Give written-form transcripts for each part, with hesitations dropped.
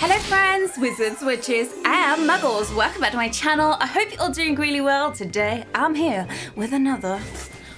Hello friends, wizards, witches, and muggles. Welcome back to my channel. I hope you're all doing really well. Today I'm here with another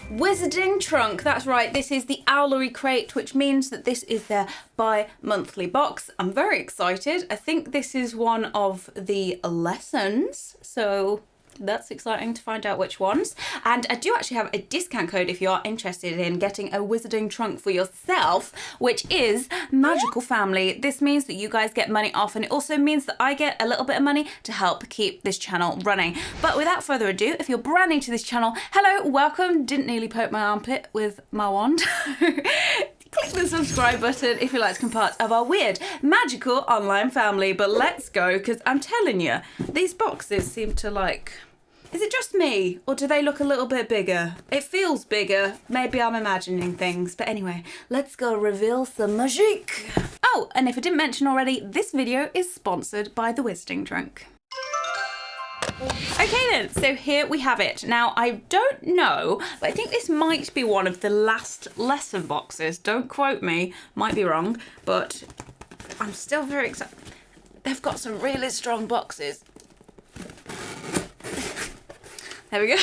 wizarding trunk. That's right, this is the Owlery crate, which means that this is their bi-monthly box. I'm very excited. I think this is one of the lessons, so that's exciting to find out which ones. And I do actually have a discount code if you are interested in getting a wizarding trunk for yourself, which is Magical Family. This means that you guys get money off, and it also means that I get a little bit of money to help keep this channel running. But without further ado, if you're brand new to this channel, hello, welcome. Didn't nearly poke my armpit with my wand. Click the subscribe button if you'd like to become part of our weird, magical online family. But let's go, because I'm telling you, these boxes seem to like... Is it just me, or do they look a little bit bigger? It feels bigger. Maybe I'm imagining things. But anyway, let's go reveal some magic. Oh, and if I didn't mention already, this video is sponsored by the Wizarding Trunk. Okay then, so here we have it. Now, I don't know, but I think this might be one of the last lesson boxes. Don't quote me, might be wrong, but I'm still very excited. They've got some really strong boxes. There we go.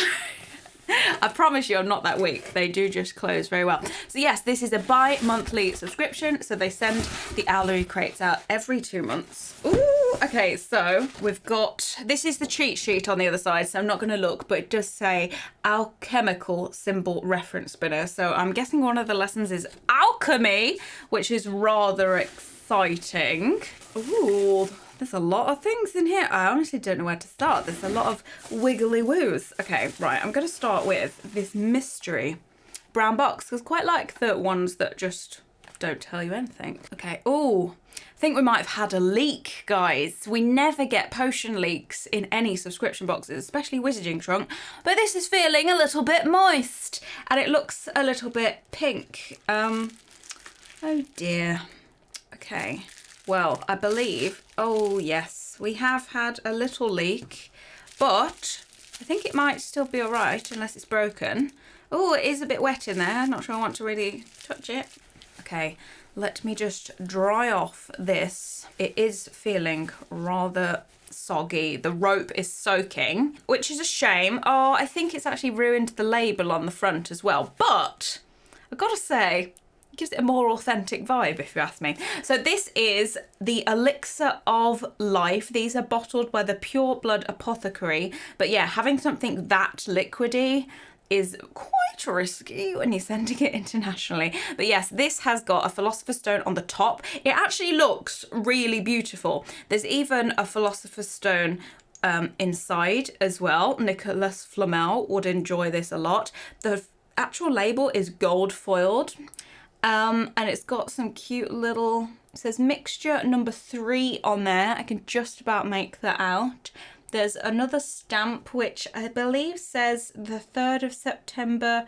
I promise you I'm not that weak. They do just close very well. So yes, this is a bi-monthly subscription. So they send the Owlery crates out every 2 months. Ooh, okay, so we've got, this is the cheat sheet on the other side, so I'm not gonna look, but it does say alchemical symbol reference spinner. So I'm guessing one of the lessons is alchemy, which is rather exciting. Ooh. There's a lot of things in here. I honestly don't know where to start. There's a lot of wiggly woos. Okay, right, I'm going to start with this mystery brown box, because I quite like the ones that just don't tell you anything. Okay, oh, I think we might have had a leak, guys. We never get potion leaks in any subscription boxes, especially Wizarding Trunk, but this is feeling a little bit moist, and it looks a little bit pink. Oh dear. Okay. Well, I believe, oh yes, we have had a little leak, but I think it might still be all right unless it's broken. Oh, it is a bit wet in there. Not sure I want to really touch it. Okay, let me just dry off this. It is feeling rather soggy. The rope is soaking, which is a shame. Oh, I think it's actually ruined the label on the front as well, but I've got to say, it gives it a more authentic vibe, if you ask me. So this is the Elixir of Life. These are bottled by the Pure Blood Apothecary. But yeah, having something that liquidy is quite risky when you're sending it internationally. But yes, this has got a Philosopher's Stone on the top. It actually looks really beautiful. There's even a Philosopher's Stone inside as well. Nicholas Flamel would enjoy this a lot. The actual label is gold foiled. And it's got some cute little, it says mixture number 3 on there. I can just about make that out. There's another stamp, which I believe says the 3rd of September,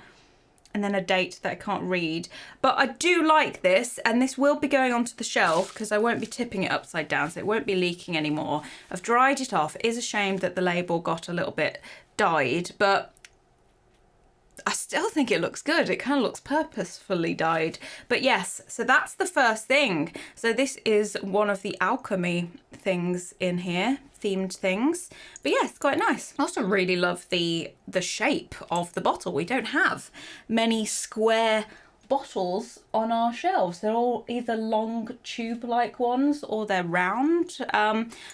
and then a date that I can't read. But I do like this, and this will be going onto the shelf because I won't be tipping it upside down, so it won't be leaking anymore. I've dried it off. It is a shame that the label got a little bit dyed, but I still think it looks good. It kind of looks purposefully dyed. But yes, so that's the first thing. So this is one of the alchemy things in here, themed things. But yeah, it's quite nice. I also really love the shape of the bottle. We don't have many square bottles on our shelves. They're all either long tube-like ones or they're round.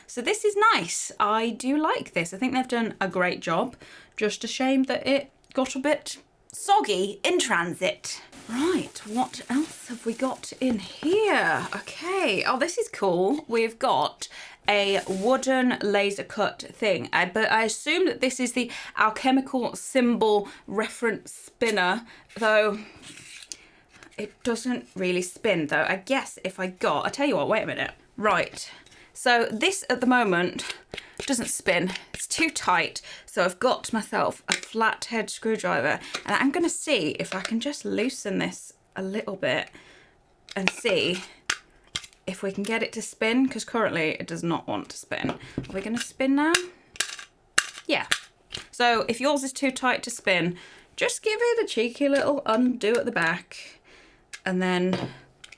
So this is nice. I do like this. I think they've done a great job. Just a shame that it got a bit soggy in transit. Right, what else have we got in here? Okay, oh, this is cool. We've got a wooden laser cut thing, but I assume that this is the alchemical symbol reference spinner, though it doesn't really spin, though. I guess if I got, I tell you what, wait a minute. Right, so this at the moment doesn't spin. It's too tight. So I've got myself a flathead screwdriver, and I'm going to see if I can just loosen this a little bit and see if we can get it to spin, because currently it does not want to spin. Are we going to spin now? Yeah. So if yours is too tight to spin, just give it a cheeky little undo at the back, and then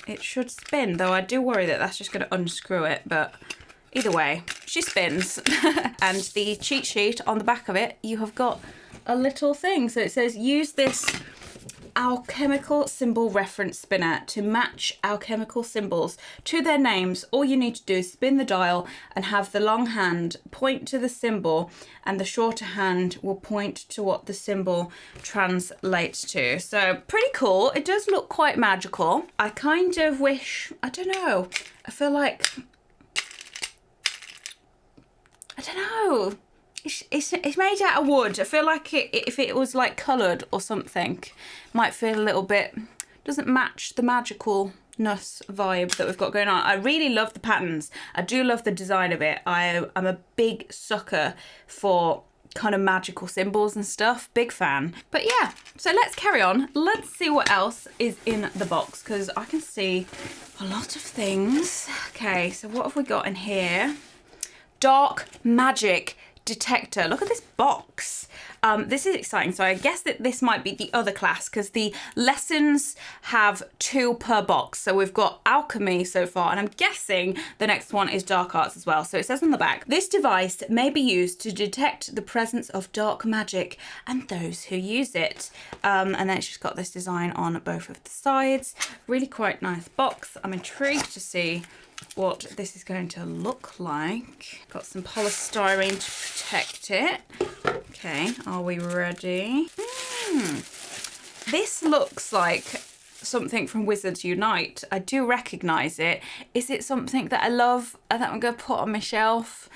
it should spin, though I do worry that that's just going to unscrew it, but either way, she spins. And the cheat sheet on the back of it, you have got a little thing. So it says, use this alchemical symbol reference spinner to match alchemical symbols to their names. All you need to do is spin the dial and have the long hand point to the symbol, and the shorter hand will point to what the symbol translates to. So pretty cool. It does look quite magical. I kind of wish, I don't know, I feel like, I don't know. It's made out of wood. I feel like if it was like coloured or something, might feel a little bit, doesn't match the magicalness vibe that we've got going on. I really love the patterns. I do love the design of it. I'm a big sucker for kind of magical symbols and stuff. Big fan. But yeah, so let's carry on. Let's see what else is in the box, because I can see a lot of things. Okay, so what have we got in here? Dark magic detector. Look at this box. This is exciting. So I guess that this might be the other class, because the lessons have 2 per box. So we've got alchemy so far, and I'm guessing the next one is dark arts as well. So it says on the back, this device may be used to detect the presence of dark magic and those who use it. And then it's just got this design on both of the sides. Really quite nice box. I'm intrigued to see what this is going to look like. Got some polystyrene to protect it. Okay, are we ready? This looks like something from Wizards Unite. I do recognise it. Is it something that I love and that I'm going to put on my shelf?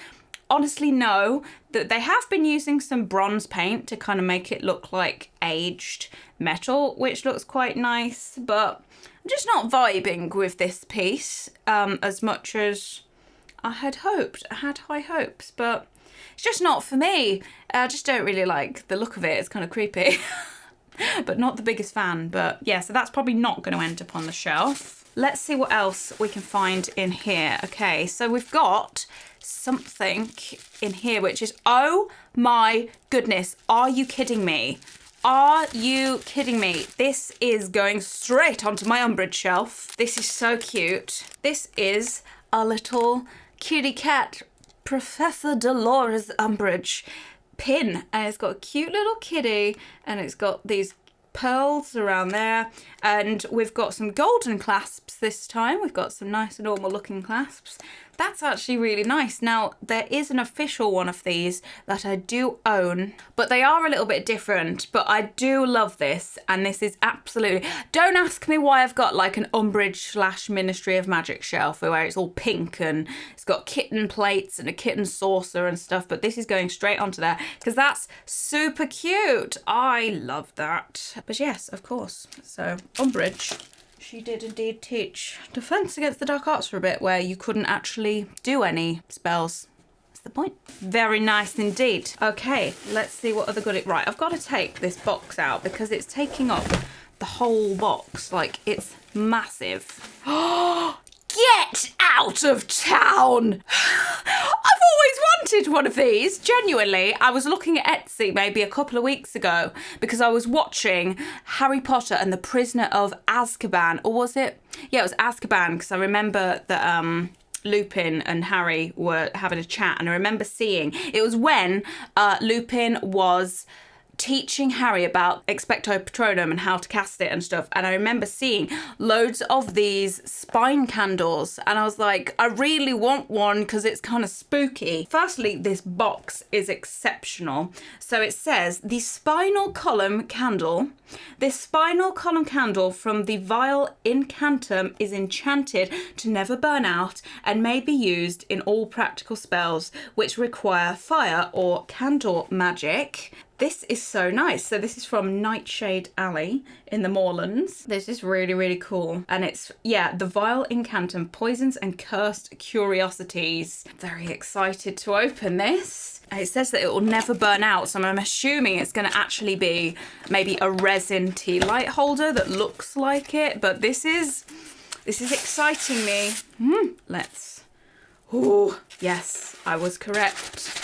Honestly, no. That they have been using some bronze paint to kind of make it look like aged metal, which looks quite nice, but I'm just not vibing with this piece as much as I had hoped. I had high hopes, but it's just not for me. I just don't really like the look of it. It's kind of creepy, but not the biggest fan. But yeah, so that's probably not going to end up on the shelf. Let's see what else we can find in here. Okay, so we've got something in here which is, oh my goodness, are you kidding me? Are you kidding me? This is going straight onto my Umbridge shelf. This is so cute. This is a little kitty cat Professor Dolores Umbridge pin, and it's got a cute little kitty, and it's got these pearls around there, and we've got some golden clasps this time. We've got some nice normal looking clasps. That's actually really nice. Now, there is an official one of these that I do own, but they are a little bit different, but I do love this, and this is absolutely... Don't ask me why I've got like an Umbridge / Ministry of Magic shelf where it's all pink and it's got kitten plates and a kitten saucer and stuff, but this is going straight onto there because that's super cute. I love that. But yes, of course. So, Umbridge... She did indeed teach Defense Against the Dark Arts for a bit, where you couldn't actually do any spells. That's the point. Very nice indeed. Okay, let's see what other good... Right, I've got to take this box out because it's taking up the whole box. Like, it's massive. Get out of town! I've always wanted one of these. Genuinely, I was looking at Etsy maybe a couple of weeks ago because I was watching Harry Potter and the Prisoner of Azkaban. Or was it? Yeah, it was Azkaban, because I remember that Lupin and Harry were having a chat, and I remember seeing... It was when Lupin was teaching Harry about Expecto Patronum and how to cast it and stuff, and I remember seeing loads of these spine candles, and I was like, I really want one because it's kind of spooky. Firstly, this box is exceptional. So it says, the spinal column candle. This spinal column candle from the vial incantum is enchanted to never burn out and may be used in all practical spells which require fire or candle magic. This is so nice. So this is from Nightshade Alley in the Moorlands. This is really, really cool. And it's, yeah, the vial incantum, poisons and cursed curiosities. Very excited to open this. It says that it will never burn out, so I'm assuming it's going to actually be maybe a resin tea light holder that looks like it. But this is exciting me. Let's... Oh, yes, I was correct.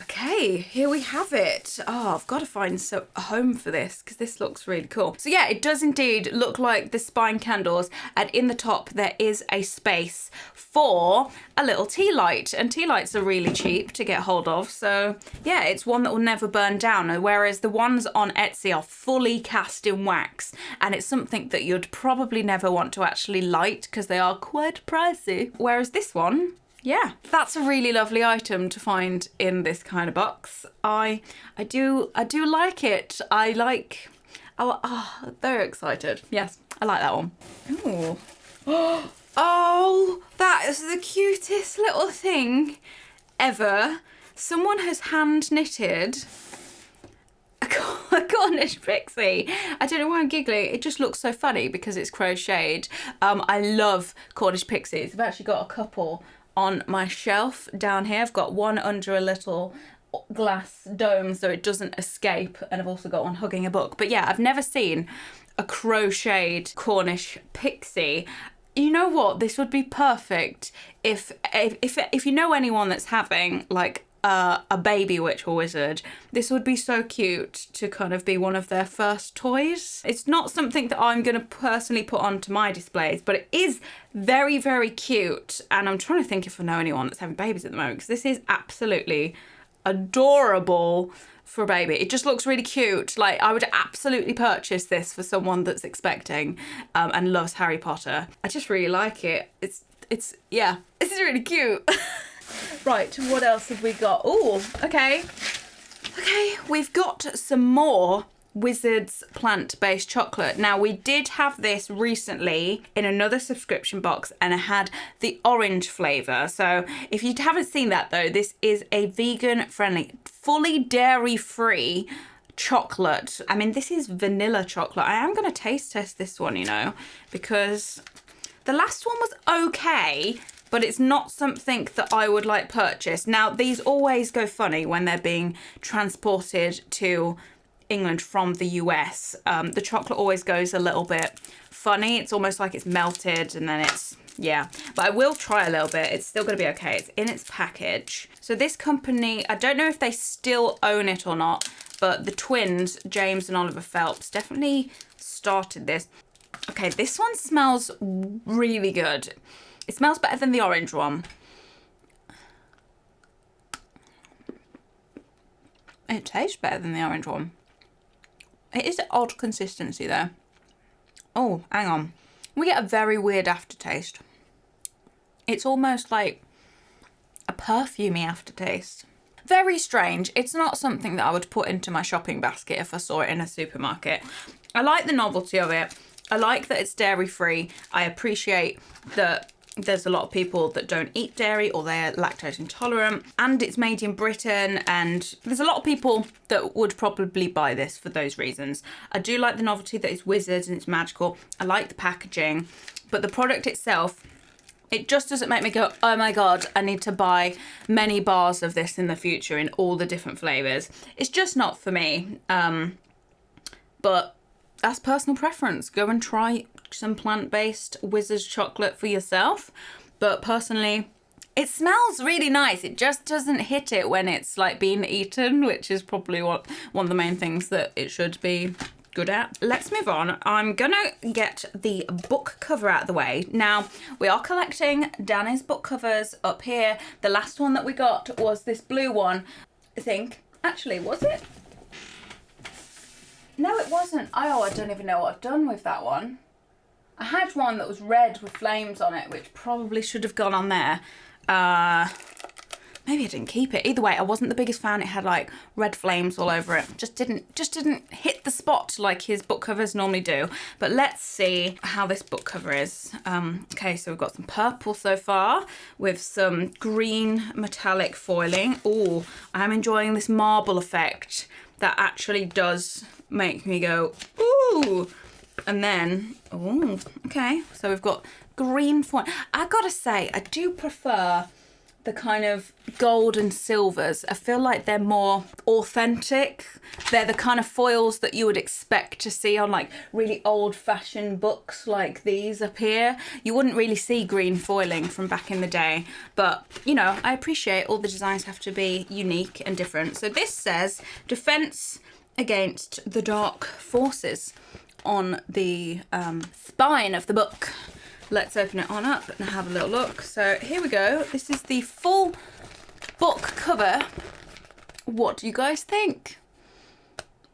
Okay, Okay, here we have it. Oh, I've got to find a home for this because this looks really cool. So yeah, it does indeed look like the spine candles, and in the top there is a space for a little tea light, and tea lights are really cheap to get hold of. So yeah, it's one that will never burn down, whereas the ones on Etsy are fully cast in wax, and it's something that you'd probably never want to actually light because they are quite pricey. Whereas this one, yeah, that's a really lovely item to find in this kind of box. I do like it. I like, oh, very excited. Yes, I like that one. Ooh. Oh, that is the cutest little thing ever. Someone has hand knitted a Cornish pixie. I don't know why I'm giggling. It just looks so funny because it's crocheted. I love Cornish pixies. I've actually got a couple on my shelf down here. I've got one under a little glass dome so it doesn't escape, and I've also got one hugging a book. But yeah, I've never seen a crocheted Cornish pixie. You know what? This would be perfect if you know anyone that's having like a baby witch or wizard. This would be so cute to kind of be one of their first toys. It's not something that I'm going to personally put onto my displays, but it is very, very cute. And I'm trying to think if I know anyone that's having babies at the moment, because this is absolutely adorable for a baby. It just looks really cute. Like, I would absolutely purchase this for someone that's expecting and loves Harry Potter. I just really like it. It's yeah, it's really cute. Right, what else have we got? Oh, okay. Okay, we've got some more Wizards plant-based chocolate. Now, we did have this recently in another subscription box, and it had the orange flavour. So if you haven't seen that though, this is a vegan-friendly, fully dairy-free chocolate. I mean, this is vanilla chocolate. I am going to taste test this one, you know, because the last one was okay, but it's not something that I would like purchase. Now, these always go funny when they're being transported to England from the US. The chocolate always goes a little bit funny. It's almost like it's melted and then it's, yeah. But I will try a little bit. It's still gonna be okay. It's in its package. So this company, I don't know if they still own it or not, but the twins, James and Oliver Phelps, definitely started this. Okay, this one smells really good. It smells better than the orange one. It tastes better than the orange one. It is an odd consistency though. Oh, hang on. We get a very weird aftertaste. It's almost like a perfumey aftertaste. Very strange. It's not something that I would put into my shopping basket if I saw it in a supermarket. I like the novelty of it. I like that it's dairy free. I appreciate that there's a lot of people that don't eat dairy or they're lactose intolerant, and it's made in Britain, and there's a lot of people that would probably buy this for those reasons. I do like the novelty that it's Wizards and it's magical. I like the packaging, but the product itself, it just doesn't make me go, oh my God, I need to buy many bars of this in the future in all the different flavours. It's just not for me. But that's personal preference. Go and try some plant-based Wizards chocolate for yourself. But personally, it smells really nice. It just doesn't hit it when it's like being eaten, which is probably one of the main things that it should be good at. Let's move on. I'm gonna get the book cover out of the way. Now, we are collecting Danny's book covers up here. The last one that we got was this blue one, I think. Actually, was it? No, it wasn't. Oh, I don't even know what I've done with that one. I had one that was red with flames on it, which probably should have gone on there. Maybe I didn't keep it. Either way, I wasn't the biggest fan. It had like red flames all over it. Just didn't hit the spot like his book covers normally do. But let's see how this book cover is. Okay, so we've got some purple so far with some green metallic foiling. Oh, I'm enjoying this marble effect that actually does make me go, ooh. And then, oh, okay. So we've got green foil. I gotta say, I do prefer the kind of gold and silvers. I feel like they're more authentic. They're the kind of foils that you would expect to see on like really old-fashioned books like these up here. You wouldn't really see green foiling from back in the day, but you know, I appreciate all the designs have to be unique and different. So this says defense against the dark forces on the spine of the book. Let's open it on up and have a little look. So here we go. This is the full book cover. What do you guys think?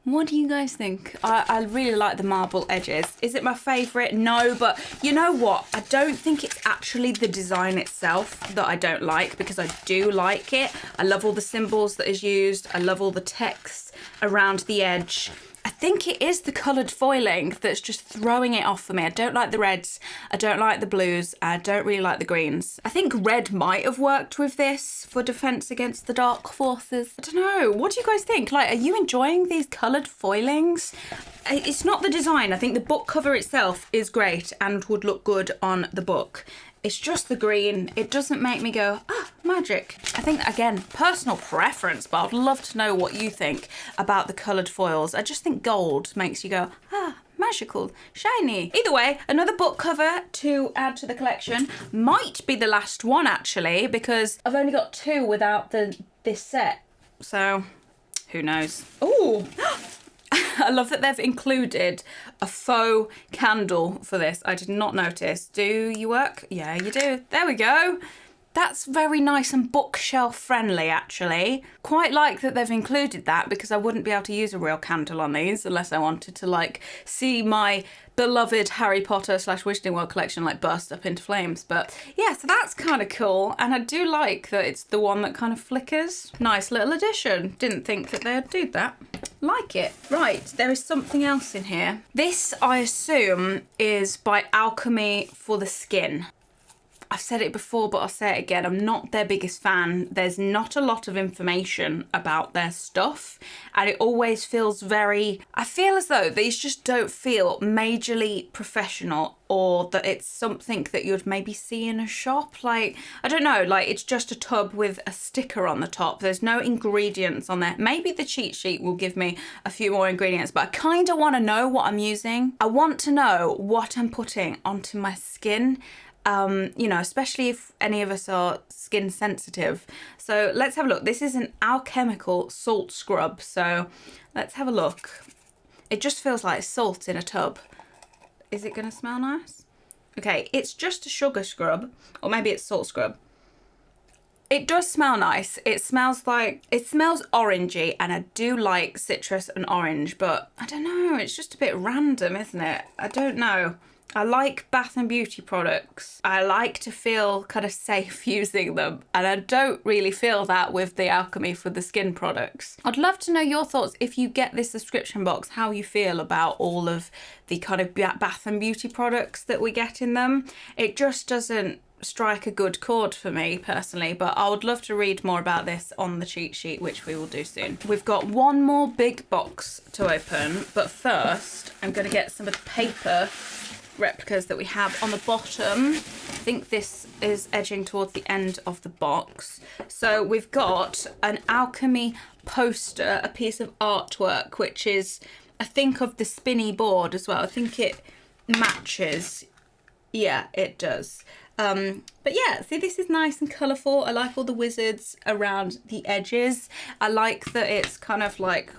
What do you guys think? I really like the marble edges. Is it my favourite? No, but you know what? I don't think it's actually the design itself that I don't like, because I do like it. I love all the symbols that is used. I love all the text around the edge. I think it is the coloured foiling that's just throwing it off for me. I don't like the reds, I don't like the blues, I don't really like the greens. I think red might have worked with this for defence against the dark forces. I don't know, what do you guys think? Like, are you enjoying these coloured foilings? It's not the design. I think the book cover itself is great and would look good on the book. It's just the green. It doesn't make me go, ah, magic. I think, again, personal preference, but I'd love to know what you think about the coloured foils. I just think gold makes you go, ah, magical, shiny. Either way, another book cover to add to the collection. Might be the last one, actually, because I've only got 2 without this set. So, who knows? Ooh. I love that they've included a faux candle for this. I did not notice. Do you work? Yeah, you do. There we go. That's very nice and bookshelf friendly, actually. Quite like that they've included that, because I wouldn't be able to use a real candle on these unless I wanted to like see my beloved Harry Potter / Wizarding World collection like burst up into flames. But yeah, so that's kind of cool. And I do like that it's the one that kind of flickers. Nice little addition. Didn't think that they'd do that. Like it. Right, there is something else in here. This, I assume, is by Alchemy for the skin. I've said it before, but I'll say it again. I'm not their biggest fan. There's not a lot of information about their stuff, and it always feels very... I feel as though these just don't feel majorly professional, or that it's something that you'd maybe see in a shop. Like, I don't know, like it's just a tub with a sticker on the top. There's no ingredients on there. Maybe the cheat sheet will give me a few more ingredients, but I kind of want to know what I'm using. I want to know what I'm putting onto my skin. You know, especially if any of us are skin sensitive. So let's have a look. This is an alchemical salt scrub. So let's have a look. It just feels like salt in a tub. Is it going to smell nice? Okay, it's just a sugar scrub, or maybe it's salt scrub. It does smell nice. It smells orangey, and I do like citrus and orange, but I don't know, it's just a bit random, isn't it? I don't know. I like Bath and Beauty products. I like to feel kind of safe using them, and I don't really feel that with the Alchemy for the skin products. I'd love to know your thoughts if you get this subscription box, how you feel about all of the kind of Bath and Beauty products that we get in them. It just doesn't strike a good chord for me personally, but I would love to read more about this on the cheat sheet, which we will do soon. We've got one more big box to open, but first I'm going to get some of the paper replicas that we have on the bottom. I think this is edging towards the end of the box. So we've got an Alchemy poster, a piece of artwork, which is, I think, of the spinny board as well. I think it matches. Yeah, it does. But yeah, see, this is nice and colourful. I like all the wizards around the edges. I like that it's kind of like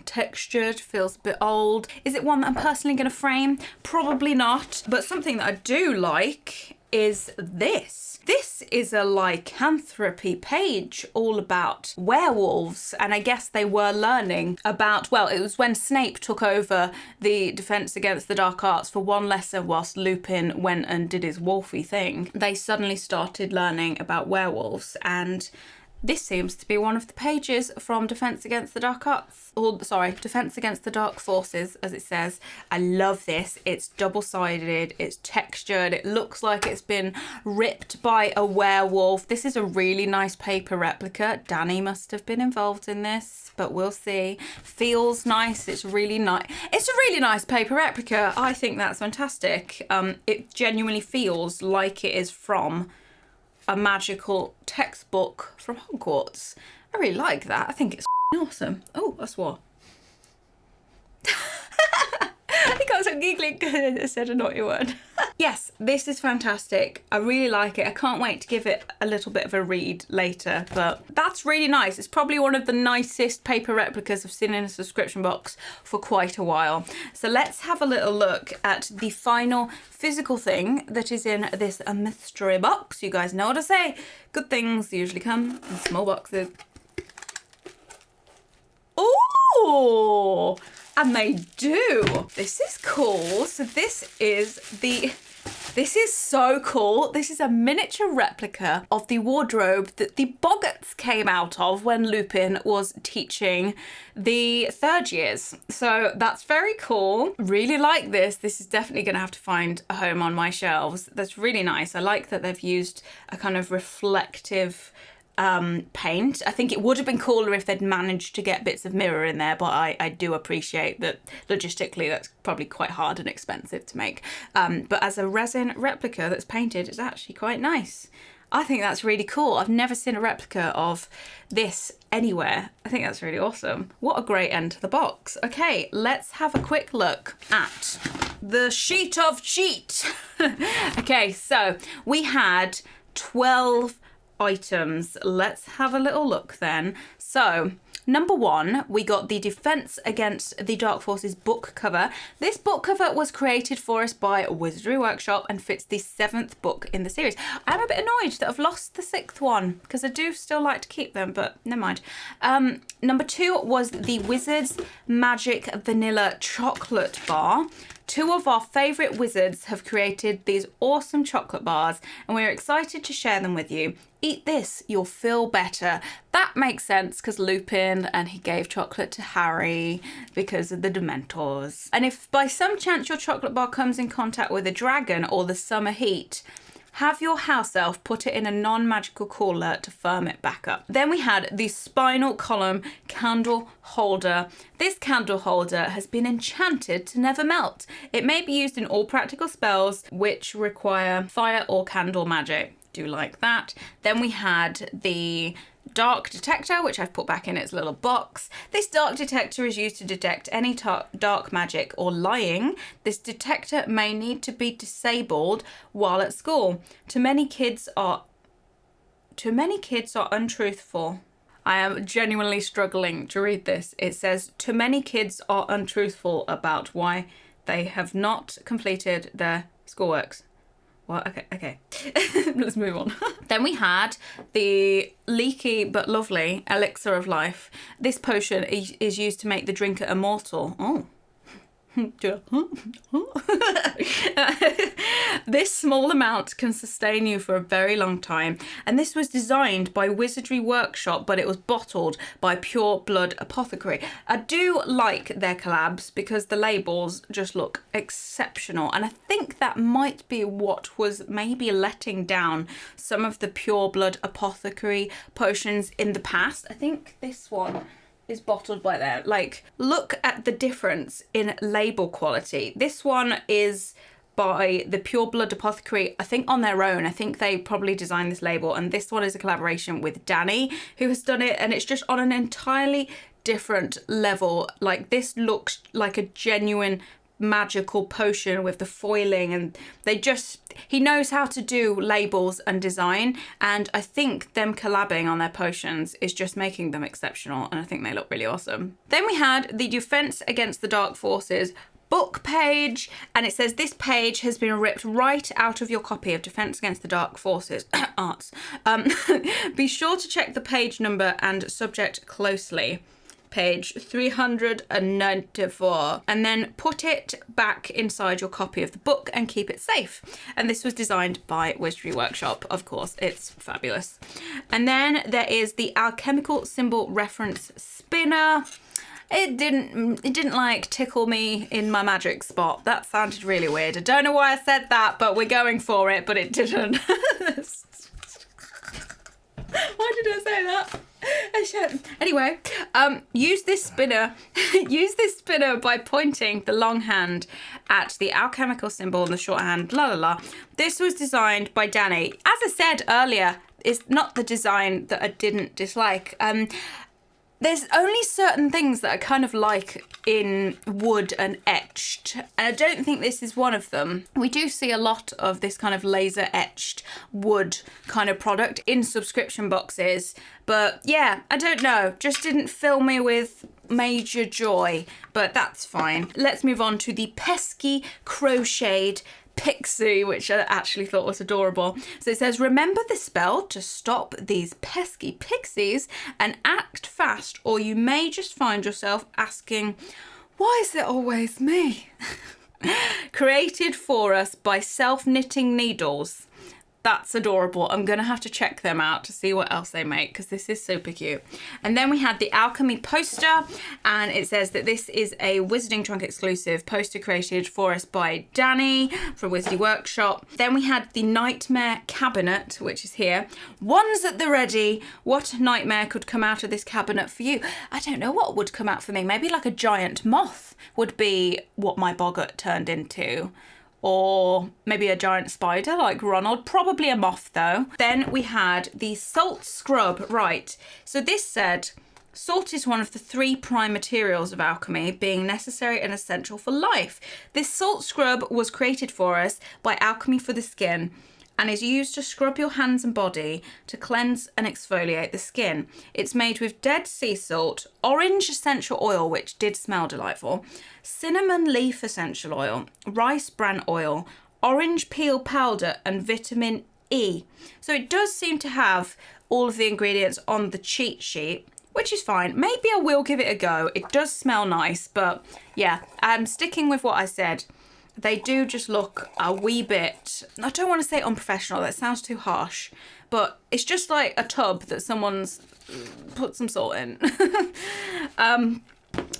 textured, feels a bit old. Is it one that I'm personally going to frame? Probably not. But something that I do like is this. This is a lycanthropy page all about werewolves, and I guess they were learning about, well, it was when Snape took over the Defense Against the Dark Arts for one lesson whilst Lupin went and did his wolfy thing. They suddenly started learning about werewolves, and this seems to be one of the pages from Defense Against the Dark Arts, or sorry, Defense Against the Dark Forces, as it says. I love this. It's double-sided, it's textured, it looks like it's been ripped by a werewolf. This is a really nice paper replica. Danny must have been involved in this, but we'll see. Feels nice. It's really nice. It's a really nice paper replica. I think that's fantastic. It genuinely feels like it is from a magical textbook from Hogwarts. I really like that. I think it's awesome. Oh, I swore. I got so giggling because I said a naughty word. Yes, this is fantastic. I really like it. I can't wait to give it a little bit of a read later, but that's really nice. It's probably one of the nicest paper replicas I've seen in a subscription box for quite a while. So let's have a little look at the final physical thing that is in this mystery box. You guys know what I say. Good things usually come in small boxes. Ooh! And they do. This is cool. So this is so cool. This is a miniature replica of the wardrobe that the Boggarts came out of when Lupin was teaching the third years. So that's very cool. Really like this. This is definitely going to have to find a home on my shelves. That's really nice. I like that they've used a kind of reflective paint. I think it would have been cooler if they'd managed to get bits of mirror in there, but I do appreciate that logistically that's probably quite hard and expensive to make. But as a resin replica that's painted, it's actually quite nice. I think that's really cool. I've never seen a replica of this anywhere. I think that's really awesome. What a great end to the box. Okay, let's have a quick look at the sheet of cheat. Okay, so we had 12 items. Let's have a little look then. So number 1, we got the Defense Against the Dark Forces book cover. This book cover was created for us by Wizardry Workshop and fits the 7th book in the series. I'm a bit annoyed that I've lost the 6th one because I do still like to keep them, but never mind. Number 2 was the Wizards Magic Vanilla Chocolate Bar. 2 of our favourite wizards have created these awesome chocolate bars and we're excited to share them with you. Eat this, you'll feel better. That makes sense because Lupin and he gave chocolate to Harry because of the Dementors. And if by some chance your chocolate bar comes in contact with a dragon or the summer heat, have your house elf put it in a non-magical cooler to firm it back up. Then we had the Spinal Column candle holder. This candle holder has been enchanted to never melt. It may be used in all practical spells which require fire or candle magic. Do like that. Then we had the dark detector, which I've put back in its little box. This dark detector is used to detect any dark magic or lying. This detector may need to be disabled while at school. Too many kids are untruthful. I am genuinely struggling to read this. It says, too many kids are untruthful about why they have not completed their schoolworks. Well, okay. Let's move on. Then we had the leaky but lovely elixir of life. This potion is used to make the drinker immortal. Oh. This small amount can sustain you for a very long time, and this was designed by Wizardry Workshop, but it was bottled by Pure Blood Apothecary. I do like their collabs because the labels just look exceptional, and I think that might be what was maybe letting down some of the Pure Blood Apothecary potions in the past. I think this one is bottled by them. Like, look at the difference in label quality. This one is by the Pure Blood Apothecary, I think on their own. I think they probably designed this label, and this one is a collaboration with Danny, who has done it, and it's just on an entirely different level. Like, this looks like a genuine magical potion with the foiling, and he knows how to do labels and design, and I think them collabing on their potions is just making them exceptional, and I think they look really awesome. Then we had the Defense Against the Dark Forces book page, and it says this page has been ripped right out of your copy of Defense Against the Dark Forces arts. Be sure to check the page number and subject closely. Page 394, and then put it back inside your copy of the book and keep it safe. And this was designed by Wizardry Workshop, of course. It's fabulous. And then there is the alchemical symbol reference spinner. It didn't like tickle me in my magic spot. That sounded really weird. I don't know why I said that, but we're going for it, but it didn't. Why did I say that? Anyway, use this spinner. Use this spinner by pointing the long hand at the alchemical symbol and the short hand. La la la. This was designed by Danny. As I said earlier, it's not the design that I didn't dislike. There's only certain things that I kind of like in wood and etched, and I don't think this is one of them. We do see a lot of this kind of laser etched wood kind of product in subscription boxes, but yeah, I don't know, just didn't fill me with major joy, but that's fine. Let's move on to the pesky crocheted pixie, which I actually thought was adorable. So it says, remember the spell to stop these pesky pixies and act fast, or you may just find yourself asking, why is it always me? Created for us by self-knitting needles. That's adorable. I'm going to have to check them out to see what else they make, because this is super cute. And then we had the Alchemy poster, and it says that this is a Wizarding Trunk exclusive poster created for us by Danny from Wizarding Workshop. Then we had the Nightmare cabinet, which is here. One's at the ready. What nightmare could come out of this cabinet for you? I don't know what would come out for me. Maybe like a giant moth would be what my boggart turned into. Or maybe a giant spider like Ronald. Probably a moth though. Then we had the salt scrub. Right, so this said, salt is one of the 3 prime materials of alchemy, being necessary and essential for life. This salt scrub was created for us by Alchemy for the Skin, and is used to scrub your hands and body to cleanse and exfoliate the skin. It's made with dead sea salt, orange essential oil, which did smell delightful, cinnamon leaf essential oil, rice bran oil, orange peel powder, and vitamin E. So it does seem to have all of the ingredients on the cheat sheet, which is fine. Maybe I will give it a go. It does smell nice, but yeah, I'm sticking with what I said. They do just look a wee bit, I don't want to say unprofessional, that sounds too harsh, but it's just like a tub that someone's put some salt in.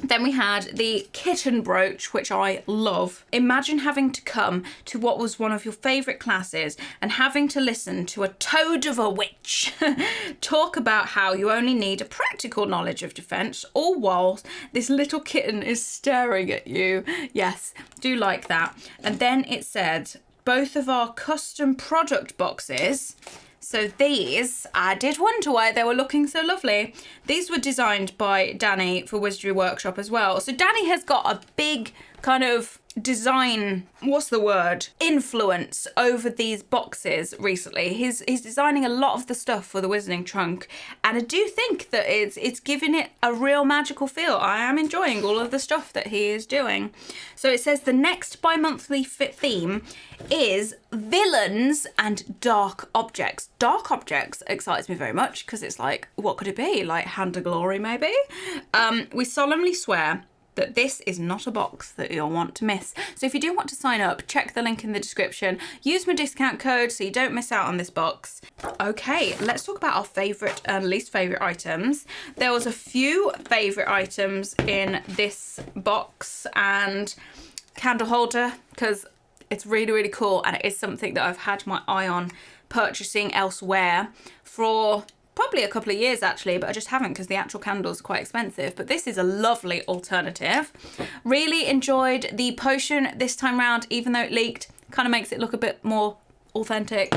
Then we had the kitten brooch, which I love. Imagine having to come to what was one of your favourite classes and having to listen to a toad of a witch talk about how you only need a practical knowledge of defence, all while this little kitten is staring at you. Yes, do like that. And then it said, both of our custom product boxes. So these, I did wonder why they were looking so lovely. These were designed by Danny for Wizardry Workshop as well. So Danny has got a big kind of design, what's the word, influence over these boxes recently. He's designing a lot of the stuff for the Wizarding Trunk, and I do think that it's giving it a real magical feel. I am enjoying all of the stuff that he is doing. So it says the next bi-monthly theme is villains and dark objects. Dark objects excites me very much, because it's like, what could it be? Like Hand of Glory maybe? We solemnly swear that this is not a box that you'll want to miss. So if you do want to sign up, check the link in the description. Use my discount code so you don't miss out on this box. Okay, let's talk about our favourite and least favourite items. There was a few favourite items in this box and candle holder, because it's really, really cool, and it is something that I've had my eye on purchasing elsewhere for probably a couple of years actually, but I just haven't because the actual candles are quite expensive. But this is a lovely alternative. Really enjoyed the potion this time round, even though it leaked. Kind of makes it look a bit more authentic.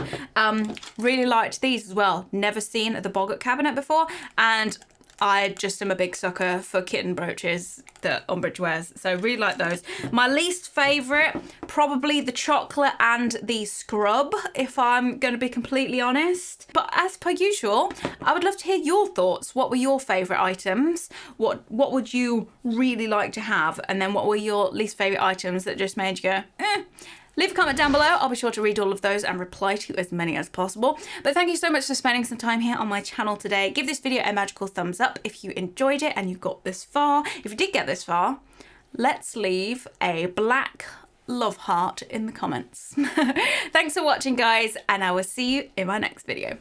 Really liked these as well. Never seen the boggart cabinet before, and I just am a big sucker for kitten brooches that Umbridge wears, so really like those. My least favourite, probably the chocolate and the scrub, if I'm going to be completely honest. But as per usual, I would love to hear your thoughts. What were your favourite items? What would you really like to have? And then what were your least favourite items that just made you go, eh? Leave a comment down below. I'll be sure to read all of those and reply to as many as possible. But thank you so much for spending some time here on my channel today. Give this video a magical thumbs up if you enjoyed it and you got this far. If you did get this far, let's leave a black love heart in the comments. Thanks for watching, guys, and I will see you in my next video.